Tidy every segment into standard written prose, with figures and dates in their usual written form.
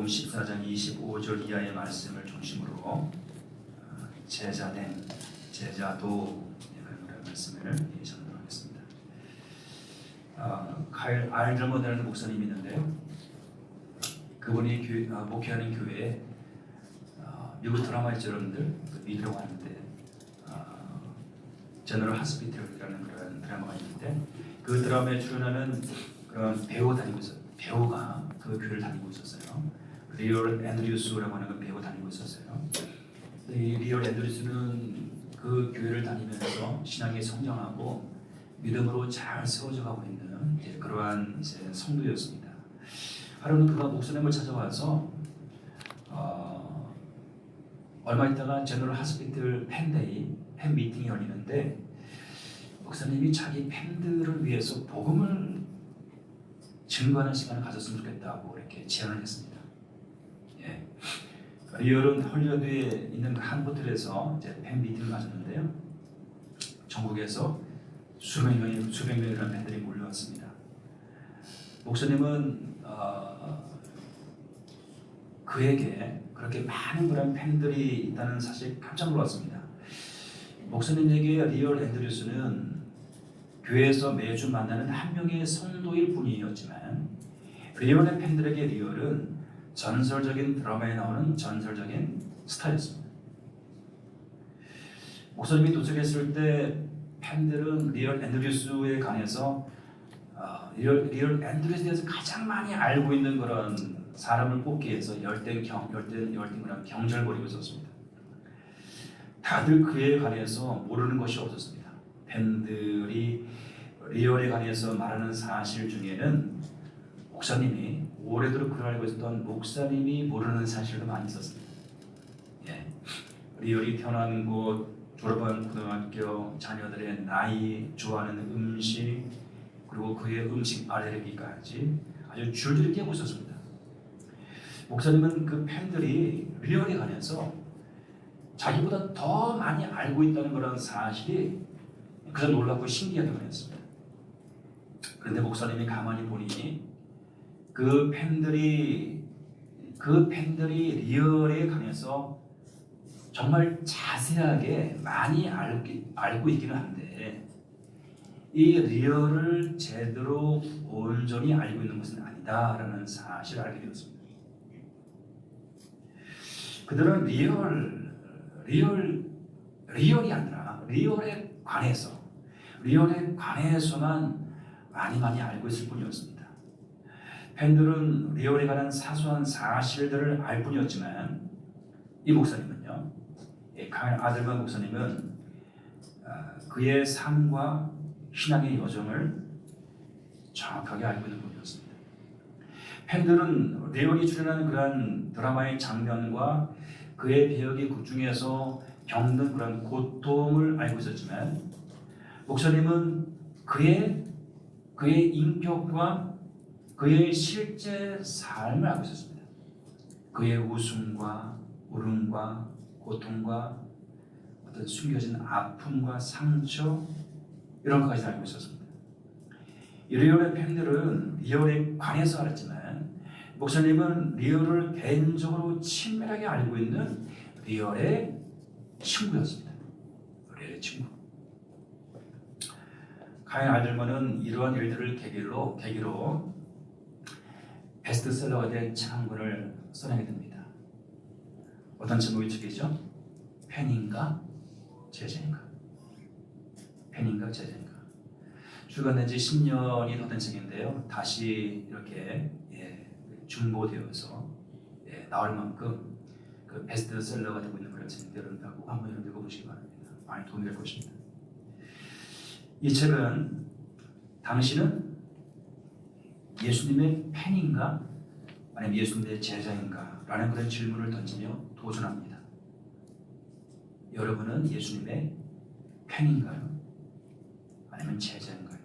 마태복음 14장 25절 이하의 말씀을 중심으로 제자된 제자도 그런 말씀을 전하도록 하겠습니다. 카일 알드먼이라는 목사님이 있는데요. 그분이 목회하는 교회에 미국 드라마의 여러분들 미드라고 하는데 제너럴 하스피털이라는 그런 드라마가 있는데 그 드라마에 출연하는 그런 배우가 그 교회를 다니고 있었어요. 리얼 앤드류스라고 하는 그 배우 다니고 있었어요. 이 리얼 앤드류스는 그 교회를 다니면서 신앙이 성장하고 믿음으로 잘 세워져 가고 있는 그러한 성도였습니다. 하루는 그가 목사님을 찾아와서 얼마 있다가 제너럴 하스피털 팬 미팅이 열리는데 목사님이 자기 팬들을 위해서 복음을 증거하는 시간을 가졌으면 좋겠다고 이렇게 제안을 했습니다. 예. 리얼은 헐리우드에 있는 한 호텔에서 팬 미팅을 가졌는데요. 전국에서 수백 명이라는 팬들이 몰려왔습니다. 목사님은 그에게 그렇게 많은 그런 팬들이 있다는 사실에 깜짝 놀랐습니다. 목사님에게 리얼 앤드류스는 교회에서 매주 만나는 한 명의 성도일 뿐이었지만 리얼의 팬들에게 리얼은 전설적인 드라마에 나오는 전설적인 스타였습니다. 목사님이 도착했을 때 팬들은 리얼 앤드류스에 관해서 리얼 앤드류스에 대해서 가장 많이 알고 있는 그런 사람을 뽑기 위해서 열띤 그런 경쟁을 벌이고 있었습니다. 다들 그에 관해서 모르는 것이 없었습니다. 팬들이 리얼에 관해서 말하는 사실 중에는 목사님이 오래도록 그걸 알고 있었던 목사님이 모르는 사실도 많이 있었습니다. 예. 리얼이 태어난 곳, 졸업한 고등학교, 자녀들의 나이, 좋아하는 음식, 그리고 그의 음식 알레르기까지 아주 줄줄이 깨고 있었습니다. 목사님은 그 팬들이 리얼에 관해서 자기보다 더 많이 알고 있다는 그런 사실이 그저 놀랍고 신기하기만 했습니다. 그런데 목사님이 가만히 보니 그 팬들이 리얼에 관해서 정말 자세하게 많이 알고 있기는 한데 이 리얼을 제대로 온전히 알고 있는 것은 아니다라는 사실을 알게 되었습니다. 그들은 리얼이 아니라 리얼에 관해서만 많이 알고 있을 뿐이었습니다. 팬들은 리얼에 관한 사소한 사실들을 알 뿐이었지만 이 목사님은요, 카일 아들만 목사님은 그의 삶과 신앙의 여정을 정확하게 알고 있는 분이었습니다. 팬들은 리얼이 출연하는 그러한 드라마의 장면과 그의 배역의 극 중에서 겪는 그런 고통을 알고 있었지만 목사님은 그의 인격과 그의 실제 삶을 알고 있었습니다. 그의 웃음과 울음과 고통과 어떤 숨겨진 아픔과 상처 이런 것까지 알고 있었습니다. 리얼의 팬들은 리얼에 관해서 알았지만 목사님은 리얼을 개인적으로 친밀하게 알고 있는 리얼의 친구였습니다. 리얼의 친구. 카일 알들먼은 이러한 일들을 계기로 베스트셀러가 된 책 한 권을 써내게 됩니다. 어떤 제목의 책이죠? 팬인가 제자인가? 팬인가 제자인가? 출간된 지 10년이 더 된 책인데요. 다시 이렇게 중고되어서 나올 만큼 그 베스트셀러가 되고 있는 그런 책인데 여러분들 꼭 한번 읽어보시기 바랍니다. 많이 도움이 될 것입니다. 이 책은 당신은 예수님의 팬인가 아니면 예수님의 제자인가 라는 그런 질문을 던지며 도전합니다. 여러분은 예수님의 팬인가요? 아니면 제자인가요?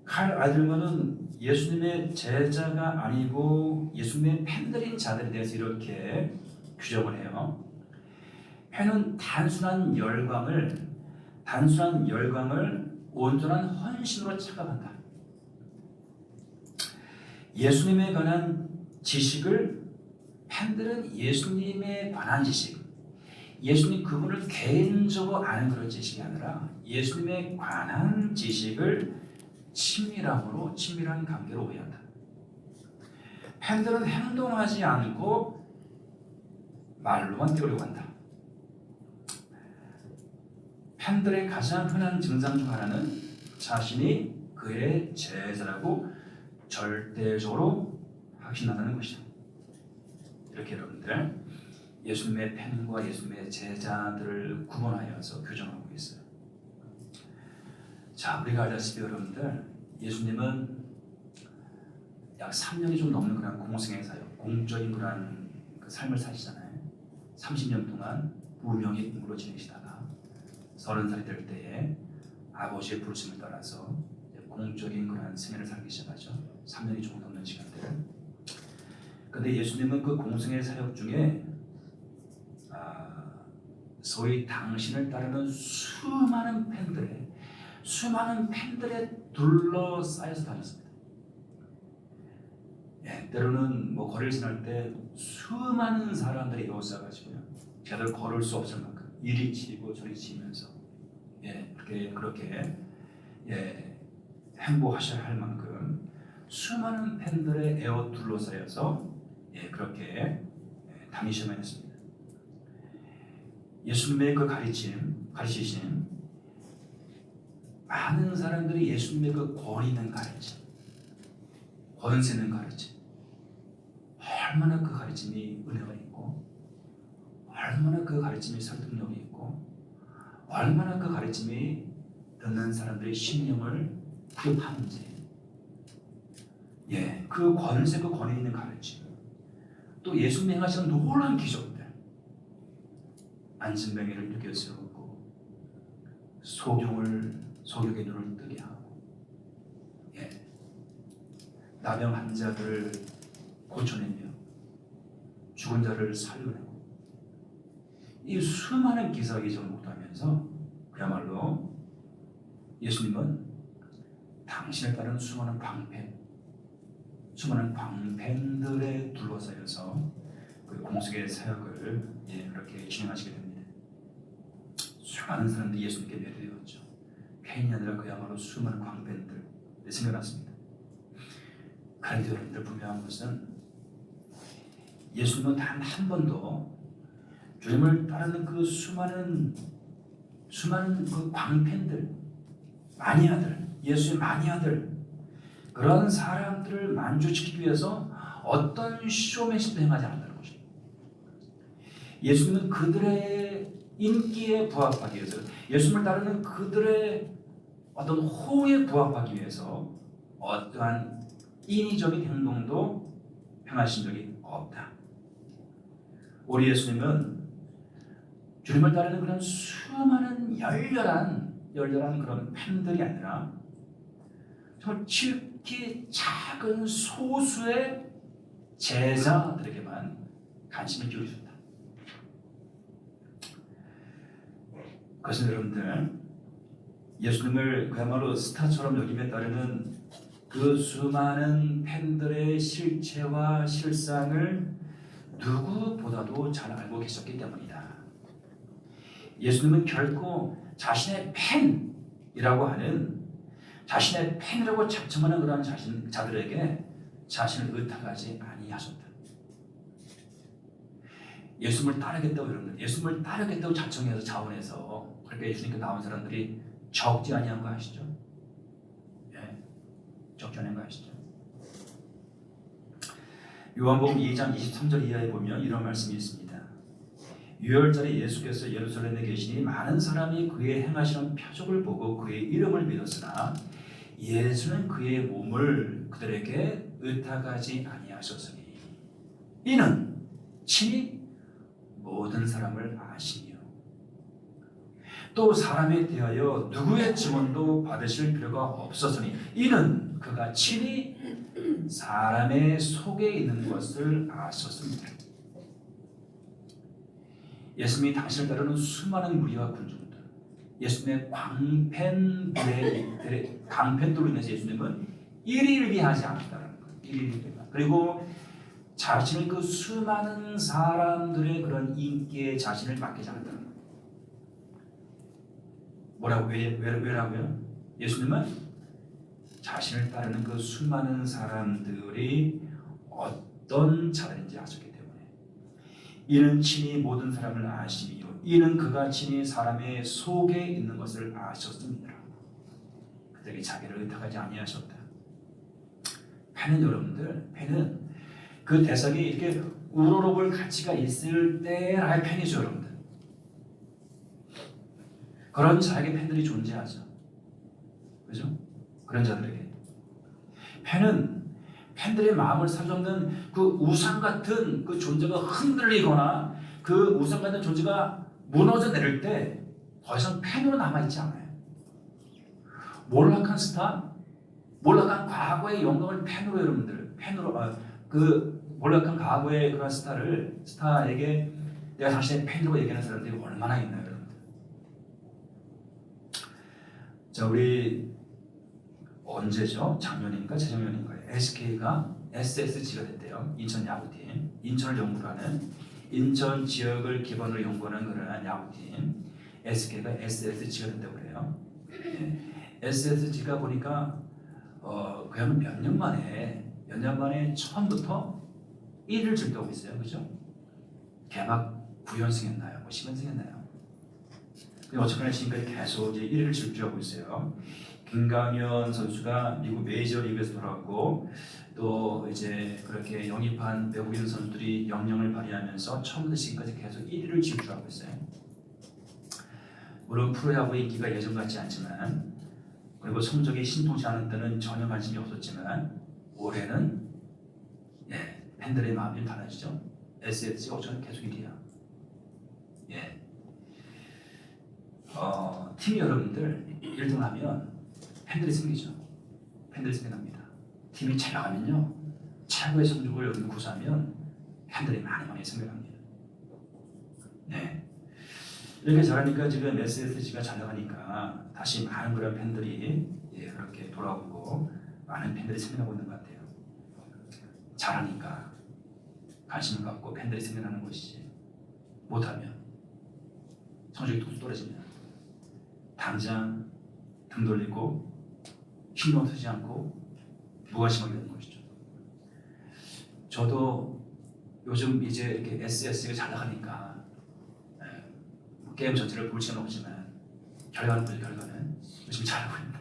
카일 알들먼은 예수님의 제자가 아니고 예수님의 팬들인 자들에 대해서 이렇게 규정을 해요. 팬은 단순한 열광을 온전한 헌신으로 착각한다. 예수님에 관한 지식을 팬들은 예수님에 관한 지식, 예수님 그분을 개인적으로 아는 그런 지식이 아니라 예수님에 관한 지식을 친밀한 관계로 오해한다. 팬들은 행동하지 않고 말로만 띄우려고 한다. 팬들의 가장 흔한 증상 중 하나는 자신이 그의 제자라고 절대적으로 확신한다는 것이다. 이렇게 여러분들 예수님의 팬과 예수님의 제자들을 구분하여서 규정하고 있어요. 자, 우리가 알다시피 여러분들 예수님은 약 3년이 좀 넘는 그런 공생의 사역, 공적인 그런 그 삶을 사시잖아요. 30년 동안 무명의 인물로 지내시다가 30살이 될 때에 아버지의 부르심을 따라서 공적인 그런 생애를 살기 시작하죠. 3년이 조금 넘는 시간들. 그런데 예수님은 그 공생의 사역 중에 소위 당신을 따르는 수많은 팬들에 둘러싸여서 다녔습니다. 예, 때로는 뭐 거리를 지날 때 수많은 사람들이 에워싸가지고요, 제대로 걸을 수 없을 만큼 이리 치고 저리 치면서 그렇게 행보하셔야 할 만큼 수많은 팬들에 에워 둘러싸여서 그렇게 다니셔야만 했습니다. 예수님의 그 가르치심, 많은 사람들이 예수님의 그 권위 있는 가르침, 권세 있는 가르침, 얼마나 그 가르침이 은혜가 있고, 얼마나 그 가르침이 설득력이 있고, 얼마나 그 가르침이 듣는 사람들의 심령을 구입하는지, 그 권세, 그 권위 있는 가르침, 또 예수님이 행하시는 놀라운 기적들, 안진뱅이를 일으켜 세우고 소경의 눈을 뜨게 하고 나병 환자들을 고쳐내며 죽은 자를 살려내고, 이 수많은 기사 기적을 목도하면서 그야말로 예수님은 당신을 따르는 수많은 광팬들에 둘러싸여서 그 공생의 사역을 그렇게 진행하시게 됩니다. 수많은 사람들이 예수님께 매료되었죠. 팬이 아니라 그야말로 수많은 광팬들 생겨났습니다. 그런데 여러분들 분명한 것은 예수님은 단 한 번도 주님을 따르는 그 수많은 그 광팬들, 예수의 마니아들, 그런 사람들을 만족시키기 위해서 어떤 쇼맨십도 행하지 않는다는 것입니다. 예수님은 그들의 인기에 부합하기 위해서, 예수님을 따르는 그들의 어떤 호에 부합하기 위해서 어떠한 인위적인 행동도 행하신 적이 없다. 우리 예수님은 주님을 따르는 그런 수많은 열렬한 그런 팬들이 아니라 정말 지극히 작은 소수의 제자들에게만 관심을 기울이셨다. 그것은 여러분들 예수님을 그야말로 스타처럼 여김에 따르는 그 수많은 팬들의 실체와 실상을 누구보다도 잘 알고 계셨기 때문이다. 예수님은 결코 자신의 팬이라고 자청하는 그런 자들에게 자신을 의탁하지 아니하셨다. 예수님을 따르겠다고 여러분들, 예수님을 따르겠다고 자청해서 자원해서 그렇게 예수님께 나온 사람들이 적지 아니한 거 아시죠? 적지 않은 거 아시죠? 요한복음 2장 23절 이하에 보면 이런 말씀이 있습니다. 유월절에 예수께서 예루살렘에 계시니 많은 사람이 그의 행하시는 표적을 보고 그의 이름을 믿었으나 예수는 그의 몸을 그들에게 의탁하지 아니하셨으니 이는 친히 모든 사람을 아시며 또 사람에 대하여 누구의 증언도 받으실 필요가 없었으니 이는 그가 친히 사람의 속에 있는 것을 아셨습니다. 예수님이 당신을 따르는 수많은 무리와 군중들, 예수님의 광팬들로 인해서 예수님은 일일비하지 않았다는 거예요. 1위입니다. 그리고 자신을 그 수많은 사람들의 그런 인기에 자신을 맡기지 않았다는 거예요. 뭐라고 왜라고요? 예수님은 자신을 따르는 그 수많은 사람들이 어떤 자들인지 아셨기 때문에 이는 친히 모든 사람을 아시며 이는 그가 친히 사람의 속에 있는 것을 아셨습니다. 그들이 자기를 의탁하지 아니하셨다. 펜은 여러분들, 펜은 그 대상이 이렇게 우러러볼 가치가 있을 때라의 펜이죠, 여러분들. 그런 자에게 펜들이 존재하죠. 그죠? 그런 자들에게 펜은 팬들의 마음을 사로잡는 그 우상 같은 그 존재가 흔들리거나 그 우상 같은 존재가 무너져 내릴 때 더 이상 팬으로 남아있지 않아요. 몰락한 스타, 몰락한 과거의 영광을 팬으로 여러분들, 팬으로 그 몰락한 과거의 그런 스타에게 내가 당신의 팬으로 얘기하는 사람들이 얼마나 있나요, 여러분들? 자, 우리 언제죠? 작년인가 재작년인가 SK가 SSG가 됐대요. 인천 야구팀, 인천을 연구로 하는 인천 지역을 기반으로 연구하는 그런 야구팀 SK가 SSG가 된다고 그래요. SSG가 보니까 그냥 몇 년 만에 처음부터 1위를 질주하고 있어요. 그죠? 개막 9연승 했나요? 뭐 10연승 했나요? 어쨌거나 지금까지 계속 이제 1위를 질주하고 있어요. 김강현 선수가 미국 메이저리그에서 돌아왔고 또 이제 그렇게 영입한 외국인 선수들이 역량을 발휘하면서 처음부터 지금까지 계속 1위를 질주하고 있어요. 물론 프로야구의 인기가 예전 같지 않지만 그리고 성적이 신통치 않은 때는 전혀 관심이 없었지만 올해는 팬들의 마음이 달라지죠. SSG가 어쩌면 계속 1위야. 팀이 여러분들 1등 하면 팬들이 생기죠. 팬들이 생겨납니다. 팀이 잘 나가면요, 최고의 성적을 여러분 구사하면 팬들이 많이 생겨납니다. 이렇게 잘하니까 지금 SSG가 잘 나가니까 다시 많은 그런 팬들이 그렇게 돌아오고 많은 팬들이 생겨나고 있는 것 같아요. 잘하니까 관심을 갖고 팬들이 생겨나는 것이지 못하면 성적이 뚝 떨어지면 당장 등 돌리고 힘이 없지 않고 무관심하게 되는 것이죠. 저도 요즘 이제 이렇게 SS가 잘 나가니까 게임 전체를 볼 시간은 없지만 결과는 열심히 잘하고 있는데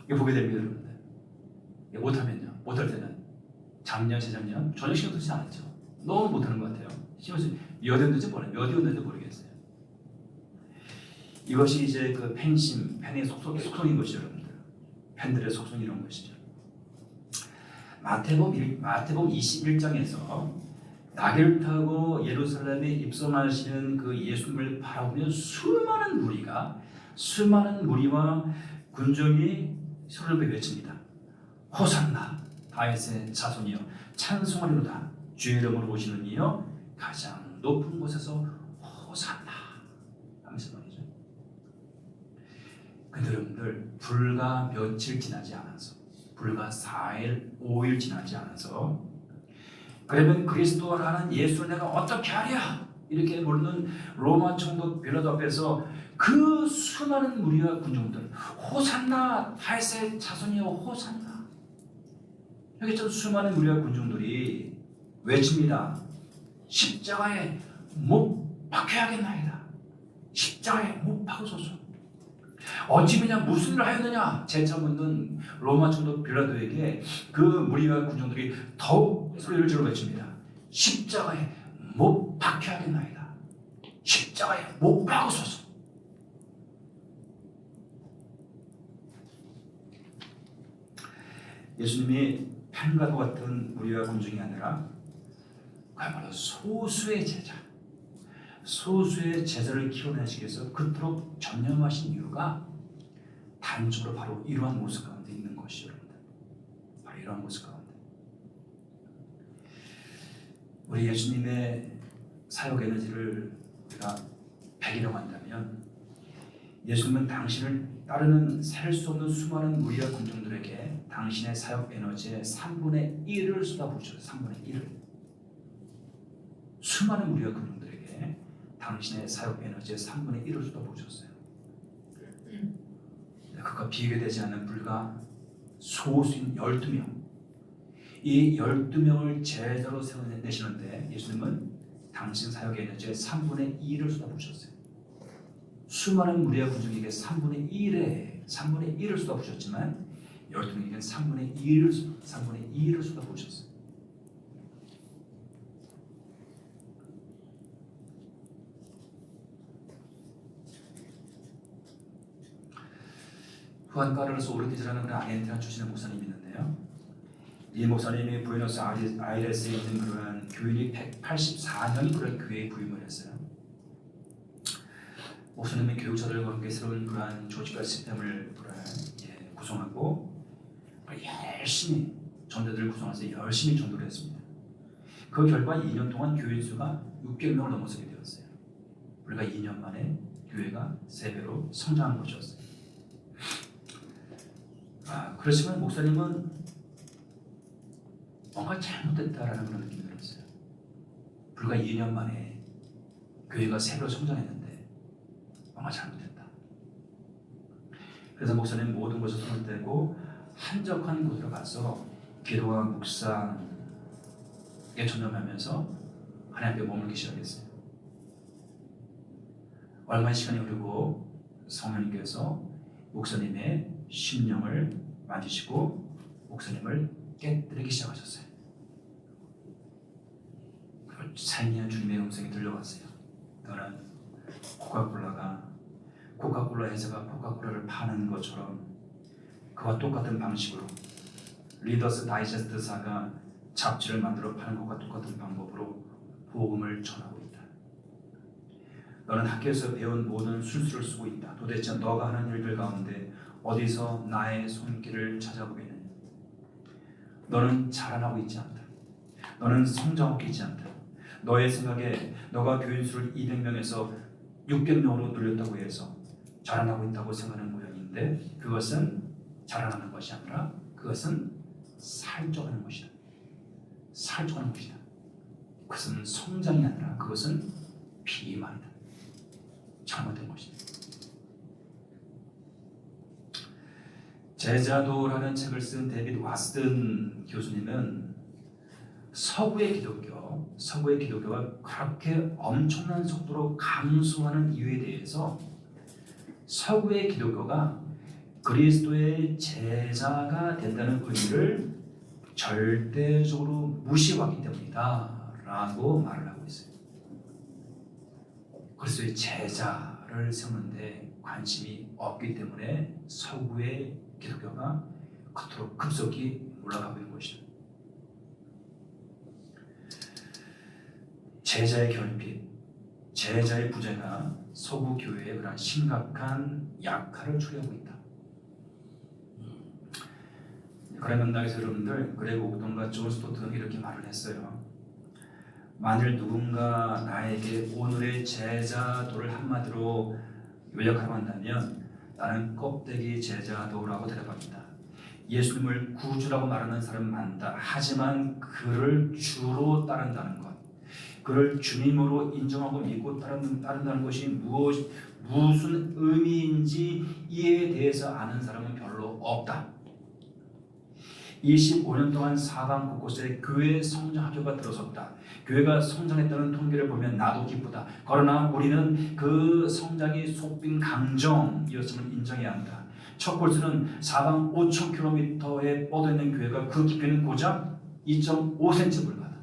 이거 보게 됩니다, 여러분들. 못하면요, 못할 때는 작년, 재작년 전혀 신경 쓰지 않았죠. 너무 못하는 것 같아요. 신경 쓰지 몇 위였는지 모르겠어요. 이것이 이제 그 팬심, 팬의 속성인 것이죠, 여러분들. 팬들의 속성이 이런 것이죠. 마태복음 21장에서 나귀를 타고 예루살렘에 입성하시는 그 예수님을 바라보며 수많은 무리와 군중이 소리를 외칩니다. 호산나 다윗의 자손이여 찬송하리로다. 주의 이름으로 오시는 이여 가장 높은 곳에서 호산나 하면서 말이죠. 근데 여러분들 불과 며칠 지나지 않아서 불과 4일 5일 지나지 않아서 그러면 그리스도라는 예수를 내가 어떻게 하랴 이렇게 물는 로마 총독 빌라도 앞에서 그 수많은 무리와 군중들 호산나 다윗의 자손이여 호산나 여기 저 수많은 무리와 군중들이 외칩니다. 십자가에 못 박혀야겠나이다. 십자가에 못 박으소서. 어찌 그냥 무슨 일을 하였느냐 재차 묻는 로마 총독 빌라도에게 그 무리와 군중들이 더욱 소리를 지르며 외칩니다. 십자가에 못 박혀야겠나이다. 십자가에 못 박으소서. 예수님이 펜과 같은 무리와 군중이 아니라 그야말로 소수의 제자를 키워내시기 위해서 그토록 전념하신 이유가 단적으로 바로 이러한 모습 가운데 있는 것이죠, 여러분들. 바로 이러한 모습 가운데. 우리 예수님의 사역 에너지를 우리가 100이라고 한다면 예수님은 당신을 따르는 셀 수 없는 수많은 무리와 군중들에게 당신의 사역 에너지의 3분의 1을 쏟아부으셨어요. 3분의 1을. 수많은 무리와 군중들에게 당신의 사역 에너지의 3분의 1을 쏟아부으셨어요. 그가 비교되지 않는 불과 소수인 12명. 이 12명을 제자로 세워내시는데 예수님은 당신 사역의 에너지의 3분의 2를 쏟아부으셨어요. 수많은 무리와 군중에게 3분의 1을 쏟아부으셨지만 12명에게는 3분의 2를 쏟아부으셨어요. 후안 카를로스 오르티즈라는 그런 아르헨티나 출신의 목사님이 있는데요. 이 목사님이 부에노스 아이레스에 있는 그러한 교인이 184명이 그런 교회에 부임을 했어요. 목사님이 교육자들과 함께 새로운 그러한 조직과 시스템을 구성하고 열심히 전도들을 구성해서 열심히 전도를 했습니다. 그 결과 2년 동안 교인 수가 600명을 넘어서게 되었어요. 불과 2년 만에 교회가 3배로 성장한 것이었어요. 그렇지만 목사님은 뭔가 잘못됐다라는 그런 느낌이 들었어요. 불과 2년 만에 교회가 3배로 성장했는데 뭔가 잘못됐다. 그래서 목사님 모든 것을 손을 떼고 한적한 곳으로 가서 기도와 묵상에 전념하면서 하나님 앞에 머물기 시작했어요. 얼마 시간이 흐르고 성령님께서 목사님의 심령을 만지시고 목사님을 깨뜨리기 시작하셨어요. 그리고 찬미한 주님의 음성이 들려왔어요. 너는 코카콜라 회사가 코카콜라를 파는 것처럼 그와 똑같은 방식으로 리더스 다이제스트사가 잡지를 만들어 파는 것과 똑같은 방법으로 복음을 전하고 있다. 너는 학교에서 배운 모든 술수를 쓰고 있다. 도대체 너가 하는 일들 가운데 어디서 나의 손길을 찾아보겠느냐. 너는 자라나고 있지 않다. 너는 성장하고 있지 않다. 너의 생각에 너가 교인 수를 200명에서 600명으로 늘렸다고 해서 자라나고 있다고 생각하는 모양인데 그것은 자라나는 것이 아니라 그것은 살쪄가는 것이다. 살쪄가는 것이다. 그것은 성장이 아니라 그것은 비만이다. 잘못된 것이다. 제자도라는 책을 쓴 데이비드 와스든 교수님은 서구의 기독교가 그렇게 엄청난 속도로 감소하는 이유에 대해서 서구의 기독교가 그리스도의 제자가 된다는 의미를 절대적으로 무시하기 때문이다 라고 말을 하고 있어요. 그리스도의 제자를 세우는데 관심이 없기 때문에 서구의 기독교가 그토록 급속히 올라가고 있는 것이다. 제자의 결핍, 제자의 부재가 서구 교회의 그런 심각한 약화를 초래하고 있다. 그런 맥락에서 여러분들 그레고 옥던과 존 스토트는 이렇게 말을 했어요. 만일 누군가 나에게 오늘의 제자도를 한마디로 요약하고 한다면 나는 껍데기 제자도라고 대답합니다. 예수님을 구주라고 말하는 사람은 많다. 하지만 그를 주로 따른다는 것, 그를 주님으로 인정하고 믿고 따른다는 것이 무슨 의미인지 이에 대해서 아는 사람은 별로 없다. 25년 동안 사방 곳곳에 교회 성장학교가 들어섰다. 교회가 성장했다는 통계를 보면 나도 기쁘다. 그러나 우리는 그 성장이 속빈 강정이었음을 인정해야 한다. 첫 골수는 사방 5,000km에 뻗어있는 교회가 그 깊이는 고작 2.5cm 불과하다.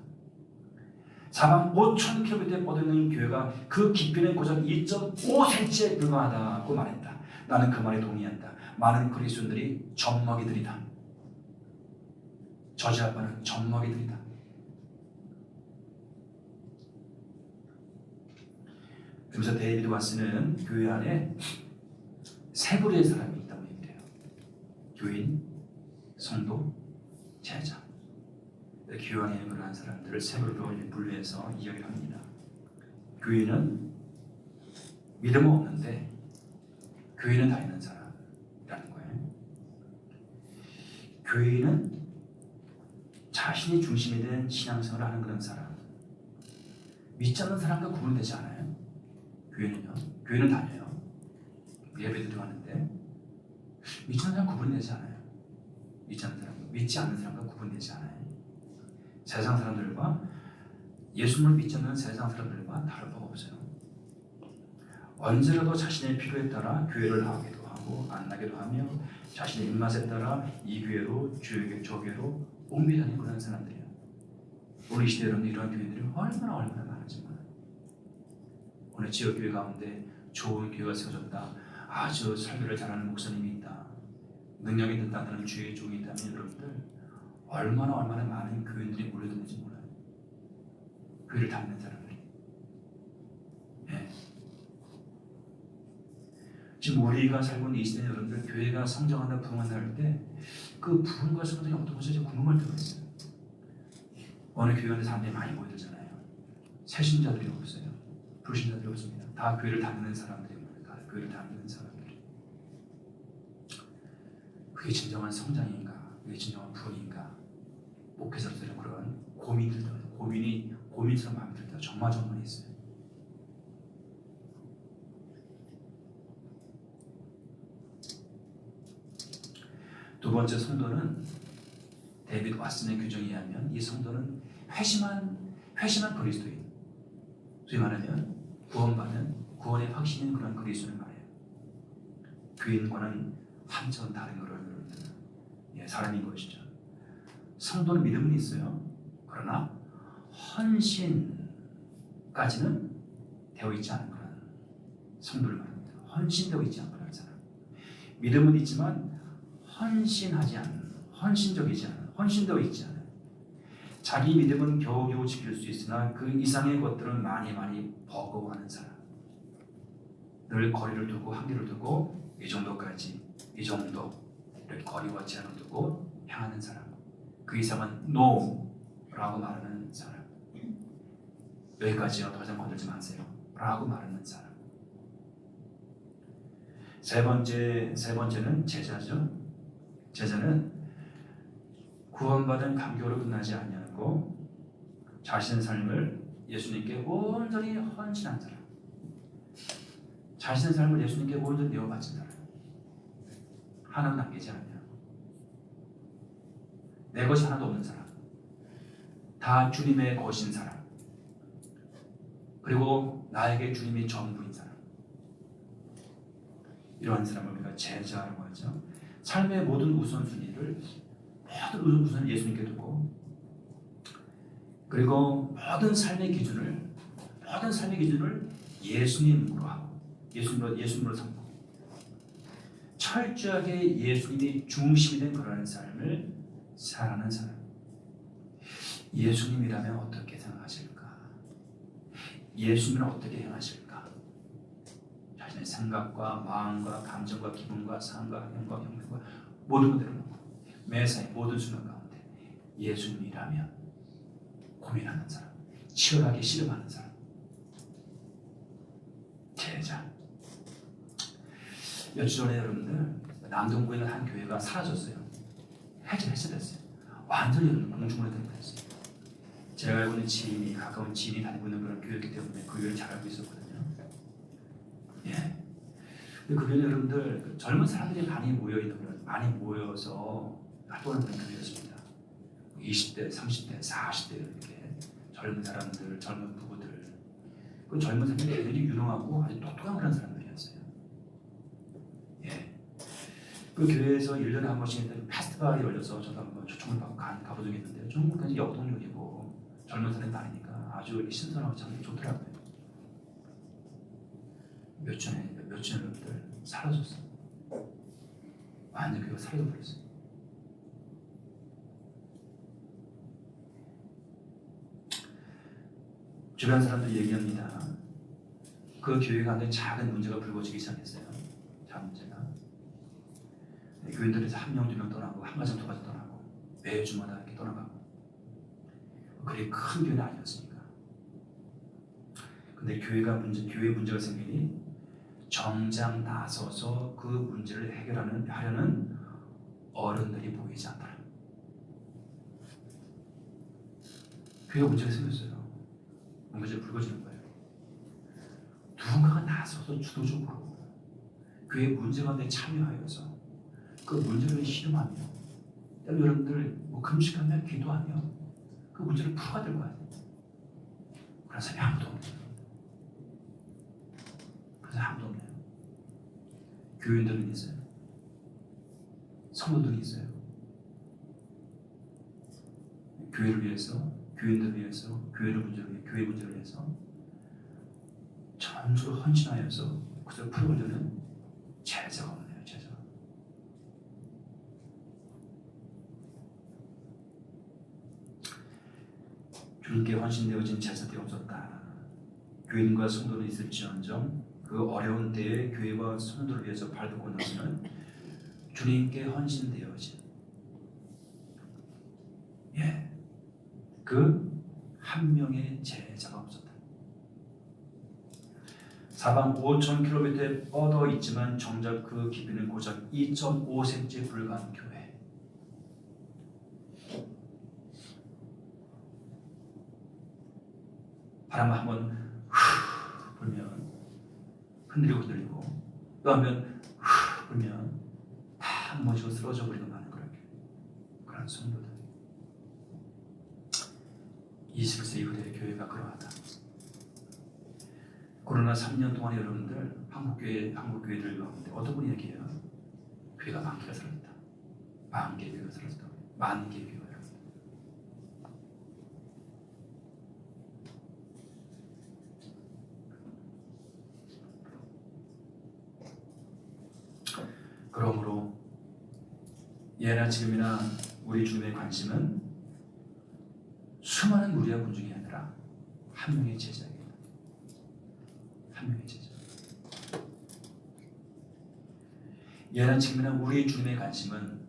사방 5,000km에 뻗어있는 교회가 그 깊이는 고작 2.5cm에 불과하다고 말했다. 나는 그 말에 동의한다. 많은 그리스도인들이 젖먹이들이다. 저지할 바는 젖먹이들이다. 그래서 데이비드 와스는 교회 안에 세 부류의 사람이 있다고 얘기해요. 교인, 성도, 제자. 교회 안에 있는 그러한 사람들을 세 부류로 분류해서 이야기를 합니다. 교인은 믿음 없는데 교회는 다니는 사람이라는 거예요. 교회는 자신이 중심이 된 신앙생활을 하는 그런 사람. 믿지 않는 사람과 구분되지 않아요. 교회는요. 교회는 다녀요. 예배 드려가는데 믿지 않는 사람 구분되지 않아요. 믿지 않는 사람과 구분되지 않아요. 세상 사람들과 예수님을 믿지 않는 세상 사람들과 다를 바가 없어요. 언제라도 자신의 필요에 따라 교회를 나오기도 하고 안 나기도 하며 자신의 입맛에 따라 이 교회로 저 교회로 옮겨다니는 그런 사람들이에요. 우리 시대로는 이런 교회들이 얼마나 많은지 몰라요. 오늘 지역교회 가운데 좋은 교회가 세워졌다. 아주 설교를 잘하는 목사님이 있다. 능력이 된다는 주의 종이 있다면 여러분들 얼마나 많은 교인들이 몰려드는지 몰라요. 교회를 다니는 사람들이. 네. 지금 우리가 살고 있는 이 시대에 여러분들 교회가 성장한다 부흥한다 할 때 그 부흥과 성장이 어떤 것인지 궁금할 때가 있어요. 어느 교회에 사람들이 많이 모여들잖아요. 새신자들이 없어요. 불신자들이 없습니다. 다 교회를 다니는 사람들입니다. 다 교회를 다니는 사람들. 그게 진정한 성장인가? 그게 진정한 부흥인가? 목회자들은 그런 고민처럼 마음에 들 때가 정말 있어요. 두 번째 성도는 데이비드 왓슨의 규정에 의하면 이 성도는 회심한 그리스도인, 소위 말하면 구원의 확신인 그런 그리스도를 말해요. 교인과는 한참 다른 그런 사람인 것이죠. 성도는 믿음은 있어요. 그러나 헌신까지는 되어 있지 않은 그런 성도를 말합니다. 헌신되어 있지 않은 그런 사람. 믿음은 있지만 헌신되어 있지 않아요. 자기 믿음은 겨우겨우 지킬 수 있으나 그 이상의 것들은 많이 버거워하는 사람. 늘 거리를 두고 한계를 두고 이 정도 이렇게 거리와 제한을 두고 향하는 사람. 그 이상은 NO라고 말하는 사람. 여기까지요. 더 이상 건들지 마세요. 라고 말하는 사람. 세 번째는 제자죠. 제자는 구원받은 감격으로 끝나지 아니하고 자신의 삶을 예수님께 온전히 헌신한 사람. 자신의 삶을 예수님께 온전히 내어바친 사람. 하나도 남기지 않냐. 내 것이 하나도 없는 사람. 다 주님의 것인 사람. 그리고 나에게 주님이 전부인 사람. 이러한 사람을 우리가 제자라고 하죠. 삶의 모든 우선순위를 예수님께 두고, 그리고 모든 삶의 기준을 예수님으로 하고 예수님으로 삼고 철저하게 예수님이 중심이 된 그런 삶을 살아가는 사람. 예수님이라면 어떻게 생각하실까? 예수님은 어떻게 행하실까? 자신의 생각과 마음과 감정과 기분과 삶과 행동과 형편과 모든 것들을 놓고 매사에 모든 순간 가운데 예수님이라면 고민하는 사람, 치열하게 씨름하는 사람, 제자. 며칠 전에 여러분들 남동구에 있는 한 교회가 사라졌어요. 해체됐어요. 완전히 공중분해 됐어요. 제가 알고 있는 가까운 지인이 다니고 있는 그런 교회이기 때문에 그 교회를 잘 알고 있었거든요. 예. 근데 그 교회 여러분들 젊은 사람들이 많이 모여서 활동하는 그런 교회였습니다. 20대, 30대, 40대 이렇게 젊은 사람들, 젊은 부부들. 그 젊은 사람들이 애들이 유능하고 아주 똑똑한 그런 사람들이었어요. 예. 그 교회에서 1년에 한 번씩 페스티벌이 열려서 저도 한번 초청을 받고 가본 적이 있는데요. 좀 굉장히 역동적이고 젊은 사람이 많으니까 아주 신선하고 참 좋더라고요. 며칠 전에 사라졌어요. 완전 교회가 사라져버렸어요. 주변 사람들이 얘기합니다. 그 교회 가운데 작은 문제가 불거지기 시작했어요. 작은 문제가. 교인들에서 한 명, 두 명 떠나고 한 가정, 두 가정 떠나고 매주마다 이렇게 떠나가고 그게 큰 교회는 아니었으니까. 근데 교회 문제가 생기니 정작 나서서 그 문제를 하려는 어른들이 보이지 않더라. 교회가 문제가 생겼어요. 문제가 불거지는 거예요. 누군가가 나서서 주도적으로 교회 문제 가운데 참여하여서 그 문제를 실험하며 여러분들 뭐 금식하며 기도하며 그 문제를 풀어야 될 거 아니에요. 그런 사람이 아무도 없네요. 그런 사람이 아무도 없네요. 교인들은 있어요. 성도들이 있어요. 교회를 위해서, 교인들을 위해서, 교회 문제를 위해서 전적으로 헌신하여서 그것을 풀어보려는 제자가 없네요. 제자. 주님께 헌신되어진 제자들이 없었다. 교인과 성도는 있을지언정 그 어려운 때에 교회와 성도를 위해서 발돋고 나서는 주님께 헌신되어진 그 한 명의 제자가 없었다. 사방 5,000km에 뻗어 있지만 정작 그 깊이는 고작 2.5cm에 불과한 교회. 바람 한번 불면 흔들리고 또 한번 불면 다 무너지고 쓰러져 버리고 마는 그런 성도들. 21세기 이후의 교회가 그러하다. 코로나 3년 동안 여러분들 한국 교회들 가운데 어떤 분이 얘기해요? 교회가 만 개가 사라졌다. 10,000개 교회가 사라졌다. 10,000개 교회가 사라졌다. 그러므로 예나 지금이나 우리 주님의 관심은 수많은 무리와 군중이 아니라 한 명의 제자입니다. 한 명의 제자. 예나 지금이나 우리 주님의 관심은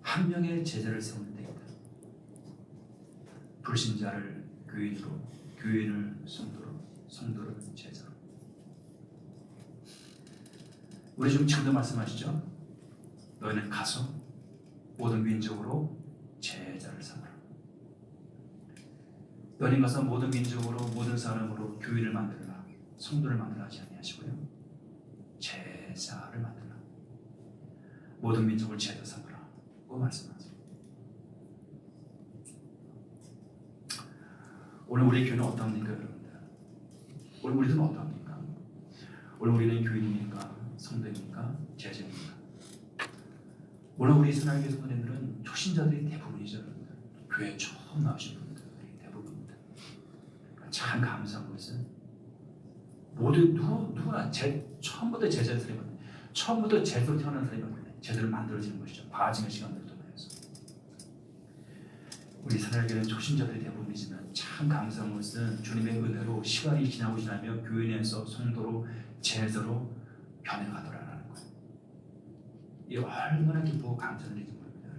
한 명의 제자를 세우는 데이다. 불신자를 교인으로, 교인을 성도로, 성도를 제자로. 우리 좀 지금도 말씀하시죠. 너희는 가서 모든 민족으로 제자를 삼아라. 너희는 가서 모든 민족으로 모든 사람으로 교인을 만들라. 성도를 만들라 하지 아니하시고요. 제자를 만들라. 모든 민족을 제자 삼으라. 그 말씀하세요. 오늘 우리 교회는 어떠합니까, 여러분들? 오늘 우리들은 어떠합니까? 오늘 우리는 교인입니까? 성도입니까? 제자입니까? 오늘 우리 이스라엘 성도님들은 초신자들이 대부분이죠, 여러분들. 교회 처음 나오신 분들이 대부분입니다. 참 감사한 것은 모두 누구나 처음부터 제자를 드리면 처음부터 제자로 태어난 사람이 제대로 만들어지는 것이죠. 바징의 시간들을 통해서. 우리 이스라엘교회는 초신자들이 대부분이지만 참 감사한 것은 주님의 은혜로 시간이 지나면 교인에서 성도로 제자로 변해가더라라는 거예요. 이 얼마나 기쁘고 감사한 일인지 모릅니다.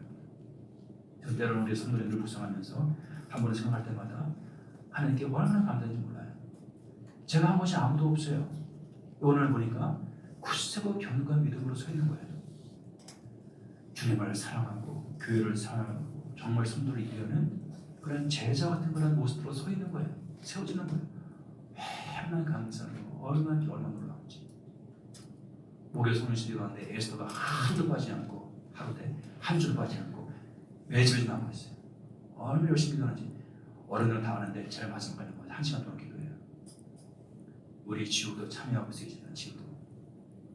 저 때로는 우리 성도님들을 구성하면서 한 번을 생각할 때마다 하나님께 얼마나 감사한지 몰라요. 제가 한 것이 아무도 없어요. 오늘 보니까 굳세고 견고한 믿음으로 서 있는 거예요. 주님을 사랑하고 교회를 사랑하고 정말 성도를 이루는 그런 제자 같은 그런 모습으로 서 있는 거예요. 세워지는 거예요. 얼마나 감사하고 얼마나 놀라운지. 목에 손을 쥐고 하는데 에스더가 하루도 빠지지 않고 한 줄 빠지지 않고 매주일 남아 있어요. 얼마나 열심히 기도하는지. 어른들은 다 아는데 제일 마지막까지 1시간 동안 기도해요. 우리 지우도 참여하고 있어요. 지우도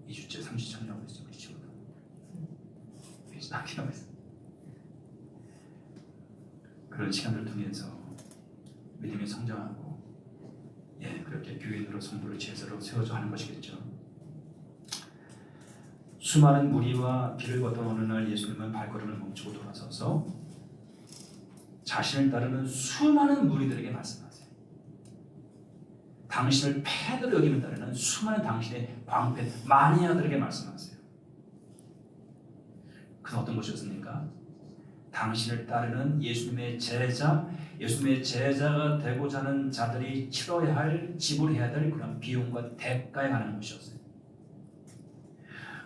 2주째 3주 참여하고 있어요. 우리 지우도 기도하고 있어요. 그런 시간들을 통해서 믿음이 성장하고 그렇게 교인으로 성도를 제자로 세워져 하는 것이겠죠. 수많은 무리와 길을 걷던 어느 날 예수님은 발걸음을 멈추고 돌아서서 자신을 따르는 수많은 무리들에게 말씀하세요. 당신을 팬으로 여기면 따르는 수많은 당신의 광팬 마니아들에게 말씀하세요. 그건 어떤 것이었습니까? 당신을 따르는 예수님의 제자가 되고자 하는 자들이 치러야 할, 지불해야 될 그런 비용과 대가에 관한 것이었어요.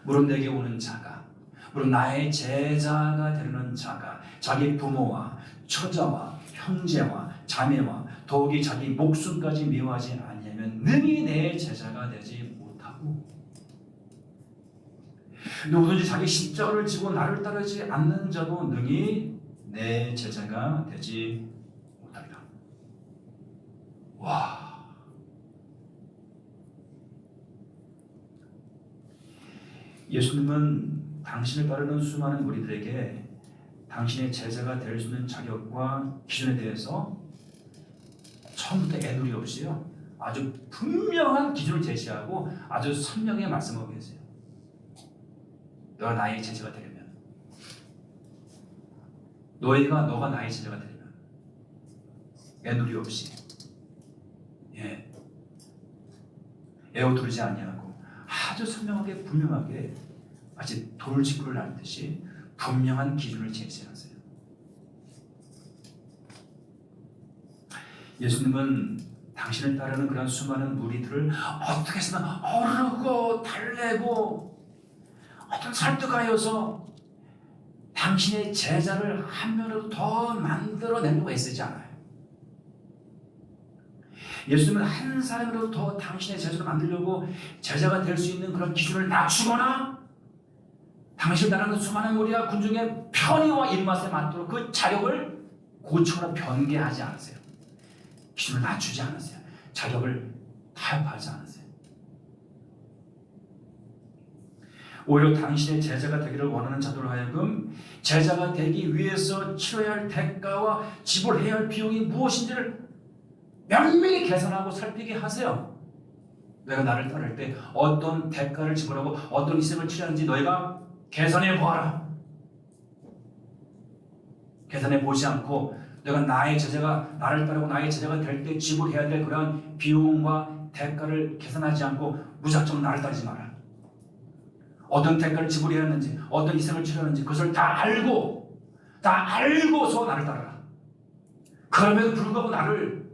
물론 내게 오는 자가, 물론 나의 제자가 되는 자가 자기 부모와 처자와 형제와 자매와 더욱이 자기 목숨까지 미워하지 아니하면 능히 내 제자가 되지 못하고, 누구든지 자기 십자가를 지고 나를 따르지 않는 자도 능히 내 제자가 되지 못하리라. 와, 예수님은 당신을 따르는 수많은 무리들에게 당신의 제자가 될 수 있는 자격과 기준에 대해서 처음부터 애누리 없이요, 아주 분명한 기준을 제시하고 아주 선명하게 말씀하고 계세요. 너가 나의 제자가 되려면, 너가 나의 제자가 되려면 애누리 없이, 에어두르지 아니하고 아주 선명하게 분명하게 마치 돌직구를 날듯이 분명한 기준을 제시하세요. 예수님은 당신을 따르는 그런 수많은 무리들을 어떻게 해서든 어르고 달래고 어떤 설득하여서 당신의 제자를 한 명이라도 더 만들어내려고 애쓰지 않아요. 예수님은 한 사람이라도 더 당신의 제자로 만들려고 제자가 될 수 있는 그런 기준을 낮추거나 당신을 따르는 수많은 무리와 군중의 편의와 입맛에 맞도록 그 자격을 고치거나 변개하지 않으세요. 기준을 낮추지 않으세요. 자격을 타협하지 않으세요. 오히려 당신의 제자가 되기를 원하는 자들로 하여금 제자가 되기 위해서 치러야 할 대가와 지불해야 할 비용이 무엇인지를 면밀히 계산하고 살피게 하세요. 내가 나를 따를 때 어떤 대가를 지불하고 어떤 희생을 치르는지 너희가 계산해 보아라. 계산해 보지 않고 내가 나의 제자가 나를 따르고 나의 제자가 될 때 지불해야 될 그런 비용과 대가를 계산하지 않고 무작정 나를 따르지 마라. 어떤 대가를 지불해야 하는지 어떤 희생을 치르는지 그것을 다 알고서 나를 따르라. 그럼에도 불구하고 나를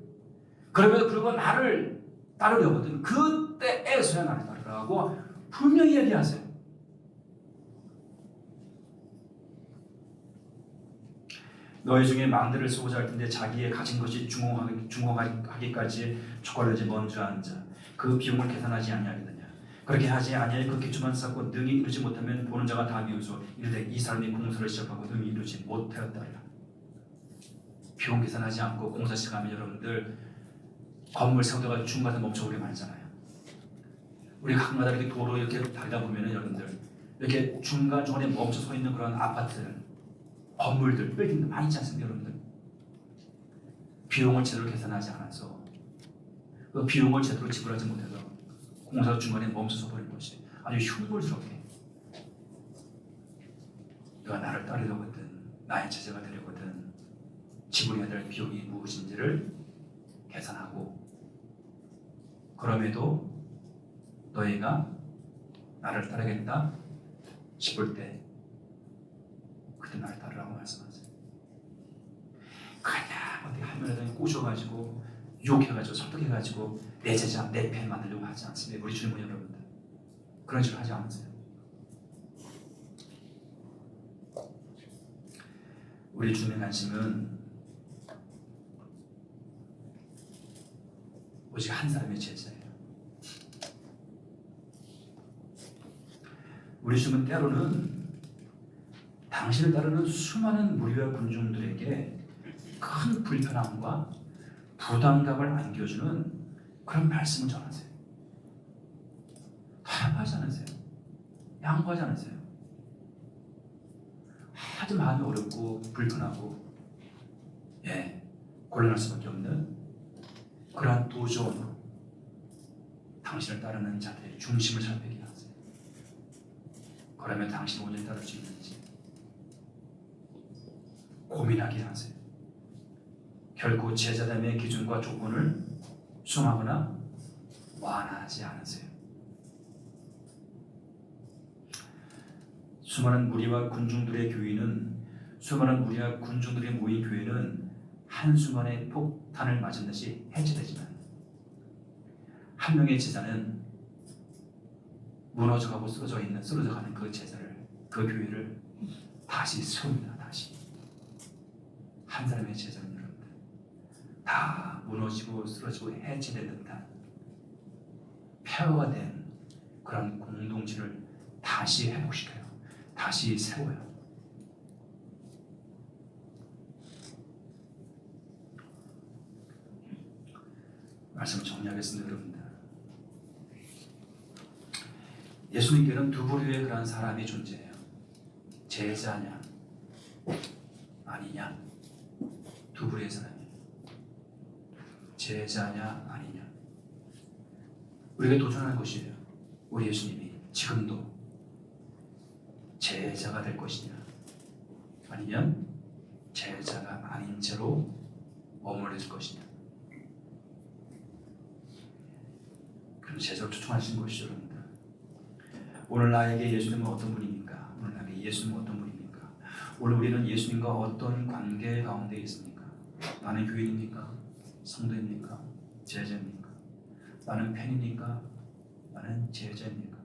따르려거든 그때에서야 나를 따르라고 분명히 얘기하세요. 너희 중에 망대를 쓰고자 할 텐데 자기의 가진 것이 중공하기까지 촉발하지 먼저 앉아 그 비용을 계산하지 아니하겠느냐. 그렇게 하지 아니하여 그 기초만 쌓고 능히 이루지 못하면 보는 자가 다 비웃어 이르되 이 사람이 공사를 시작하고 능히 이루지 못하였다리라. 비용 계산하지 않고 공사 시작하면 여러분들 건물 세우다가 중간에 멈춰버리게 말잖아요. 우리 가끔가다 이렇게 도로 이렇게 달리다 보면은 여러분들 이렇게 중간중간에 멈춰 서 있는 그런 아파트들, 건물들, 빌딩들 많이 있지 않습니까, 여러분들? 비용을 제대로 계산하지 않아서 그 비용을 제대로 지불하지 못해서 공사 중간에 멈춰서 버린 것이 아주 흉물스럽게 내가 나를 따르려거든, 나의 제자가 되려거든 지불해야 될 비용이 무엇인지를 계산하고 그럼에도 너희가 나를 따르겠다 싶을 때 그때 나를 따르라고 말씀하세요. 그냥 어떻게 하면은 꼬셔가지고 유혹해가지고 설득해가지고 내 제자 내 편 만들려고 하지 않습니다. 우리 주님은 여러분들 그런 식으로 하지 않으세요. 우리 주님의 관심은 오직 한 사람의 제자예요. 우리 주님은 때로는 당신을 따르는 수많은 무리와 군중들에게 큰 불편함과 부담감을 안겨주는 그런 말씀을 전하세요. 타협하지 않으세요. 양보하지 않으세요. 아주 마음이 어렵고 불편하고 곤란할 수밖에 없는 그러한 도전으로 당신을 따르는 자들의 중심을 살피게 하세요. 그러면 당신이 온전히 따를 수 있는지 고민하게 하세요. 결코 제자됨의 기준과 조건을 수용하거나 완화하지 않으세요. 수많은 무리와 군중들의 교회는 수많은 무리와 군중들의 모인 교회는 한순간에 폭탄을 맞은 듯이 해체되지만 한 명의 제자는 무너져가고 쓰러져가는 그 제자를, 그 교회를 다시 세웁니다. 다시 한 사람의 제자는 여러분들 다 무너지고 쓰러지고 해체된 듯한 폐허가 된 그런 공동체를 다시 회복시켜요. 다시 세워요. 말씀을 정리하겠습니다. 여러분들, 예수님께는 두 부류의 그런 사람이 존재해요. 제자냐 아니냐, 두 부류의 사람이에요. 제자냐 아니냐. 우리가 도전하는 것이에요. 우리 예수님이 지금도 제자가 될 것이냐, 아니면 제자가 아닌 채로 머물러질 것이냐. 그럼 제자로 초청하신 것이죠. 여러분들, 오늘 나에게 예수님은 어떤 분입니까? 오늘 나에게 예수님은 어떤 분입니까? 오늘 우리는 예수님과 어떤 관계 가운데 있습니까? 나는 교인입니까? 성도입니까? 제자입니까? 나는 팬입니까? 나는 제자입니까?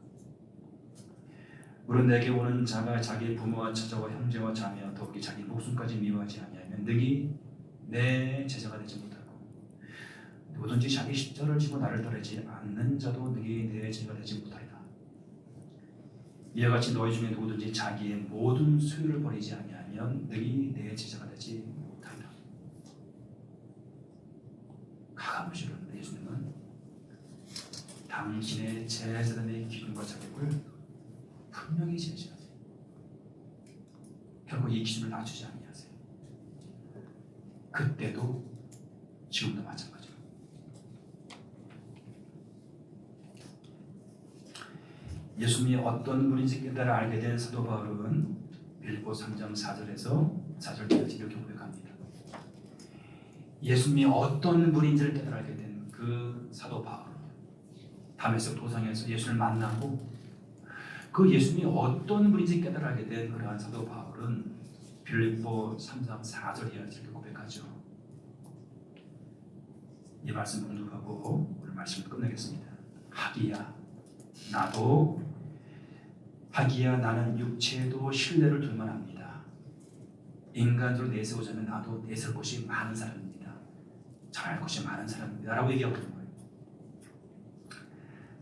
물론 내게 오는 자가 자기 부모와 처자와 형제와 자매와 더욱이 자기 목숨까지 미워하지 아니하면 능히 내 제자가 되지 못하고, 누구든지 자기 십자가를 지고 나를 따르지 않는 자도 능히 내 제자가 되지 못하리라. 이와 같이 너희 중에 누구든지 자기의 모든 소유를 버리지 아니하면 능히 내 제자가 되지 못하리라. 가감으시는 예수님은 당신의 제자됨의 기준과 자격을 분명히 제시하세요. 결국 이 기준을 낮추지 아니하세요. 그때도 지금도 마찬가지로. 예수님이 어떤 분인지 깨달아 알게 된 사도 바울은 빌립보 3장 4절에서 이렇게 고백합니다. 예수님이 어떤 분인지를 깨달아 알게 된 그 사도 바울, 다메섹 도상에서 예수를 만나고 그 예수님이 어떤 분인지 깨달아 알게 된 그러한 사도 바울은 빌립보 3장 4절 이하를 이렇게 고백하죠. 이 말씀 공독하고 오늘 말씀을 끝내겠습니다. 하기야 나는 육체에도 신뢰를 둘 만합니다. 인간으로 내세우자면 나도 내세울 곳이 많은 사람입니다. 잘할 곳이 많은 사람입니다 라고 얘기하고 있는 거예요.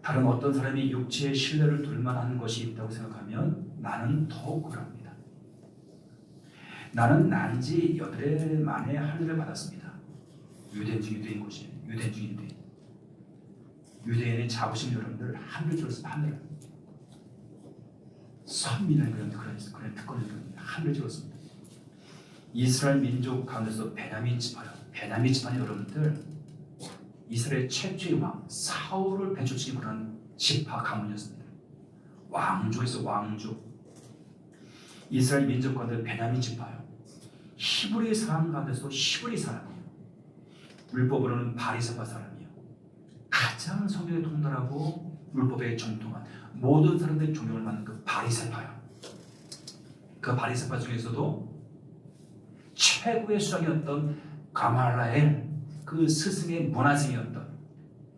다른 어떤 사람이 육체에 신뢰를 둘 만한 것이 있다고 생각하면 나는 더욱 그럽니다. 나는 난지 8해 만에 할례를 받았습니다. 유대인 중 유대인 것이에요. 유대인 중 유대인. 유대인의 자부심 여러분들 하늘 줄었습니다. 하늘. 선민을 그런 특권을 하늘 줄었습니다. 이스라엘 민족 가운데서 베냐민 지파는 여러분들 이스라엘 최초의 왕 사울을 배출시킨 그런 지파 가문이었습니다. 왕족에서 왕족. 이스라엘 민족 가운데 베냐민 지파요. 히브리 사람 가운데서 히브리 사람이에요. 율법으로는 바리새파 사람이에요. 가장 성경에 통달하고 율법에 정통한 모든 사람들의 존경을 받는 그 바리새파요. 그 바리새파 중에서도 최고의 수장이었던 가말라엘, 그 스승의 문화생이었던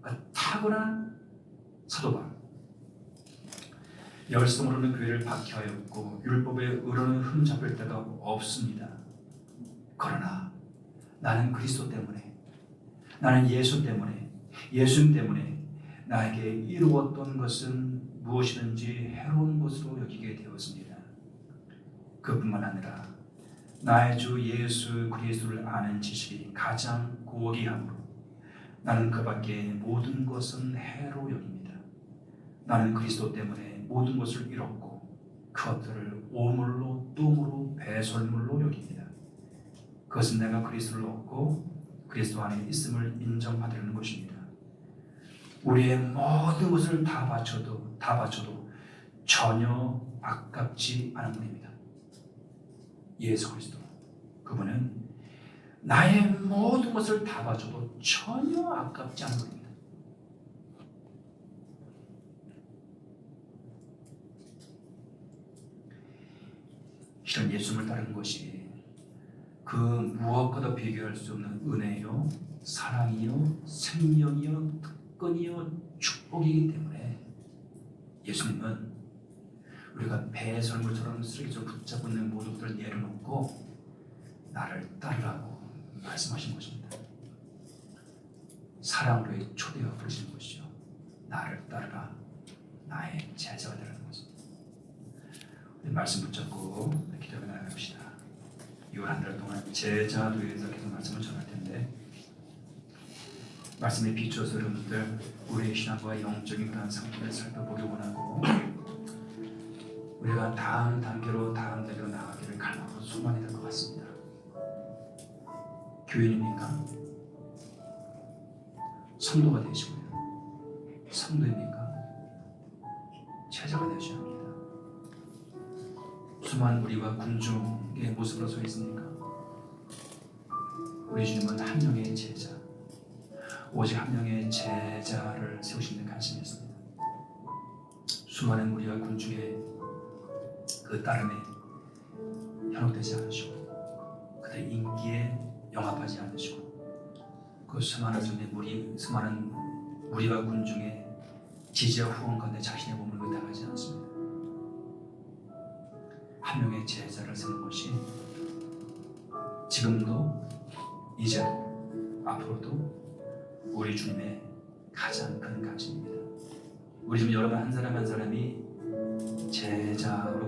그 탁월한 사도 바울. 열성으로는 교회를 박해하였고 율법의 의로는 흠잡을 데가 없습니다. 그러나 나는 그리스도 때문에, 나는 예수 때문에, 예수님 때문에 나에게 이루었던 것은 무엇이든지 해로운 것으로 여기게 되었습니다. 그뿐만 아니라 나의 주 예수 그리스도를 아는 지식이 가장 고귀함으로 나는 그 밖에 모든 것은 해로 여깁니다. 나는 그리스도 때문에 모든 것을 잃었고 그것들을 오물로 똥으로 배설물로 여깁니다. 그것은 내가 그리스도를 얻고 그리스도 안에 있음을 인정받으려는 것입니다. 우리의 모든 것을 다 바쳐도 전혀 아깝지 않은 분입니다. 예수 그리스도. 그분은 나의 모든 것을 다 바쳐도 전혀 아깝지 않은 분입니다. 실은 예수님을 따르는 것이 그 무엇과도 비교할 수 없는 은혜요, 사랑이요, 생명이요, 특권이요, 축복이기 때문에 예수님은 우리가 배설물처럼 쓰레기처럼 붙잡고 있는 모든 것들을 내려놓고 나를 따르라고 말씀하신 것입니다. 사랑으로의 초대어 부르시는 것이죠. 나를 따르라, 나의 제자가 되라는 것입니다. 우리 말씀 붙잡고 기도해 나갑시다. 6월 한 달 동안 제자도에 대해서 계속 말씀을 전할 텐데, 말씀에 비추어서 여러분들 우리의 신앙과 영적인 그런 상태를 살펴보기 원하고, 우리가 다음 단계로 나아가기를 갈망하고 소망이 될 것 같습니다. 교인입니까? 성도가 되시고요. 성도입니까? 제자가 되셔야 합니다. 수많은 우리와 군중의 모습으로 서 있으니까 우리 주님은 한 명의 제자, 오직 한 명의 제자를 세우시는 관심이 있습니다. 수많은 우리와 군중의 그 따름에 현혹되지 않으시고 그들의 인기에 영합하지 않으시고 그 수많은 무리와 군중의 지지와 후원 가운데 자신의 몸을 의탁하지 않습니다. 한 명의 제자를 세우는 것이 지금도 이제도 앞으로도 우리 주님의 가장 큰 관심입니다. 우리 주님 여러분 한 사람 한 사람이 제자로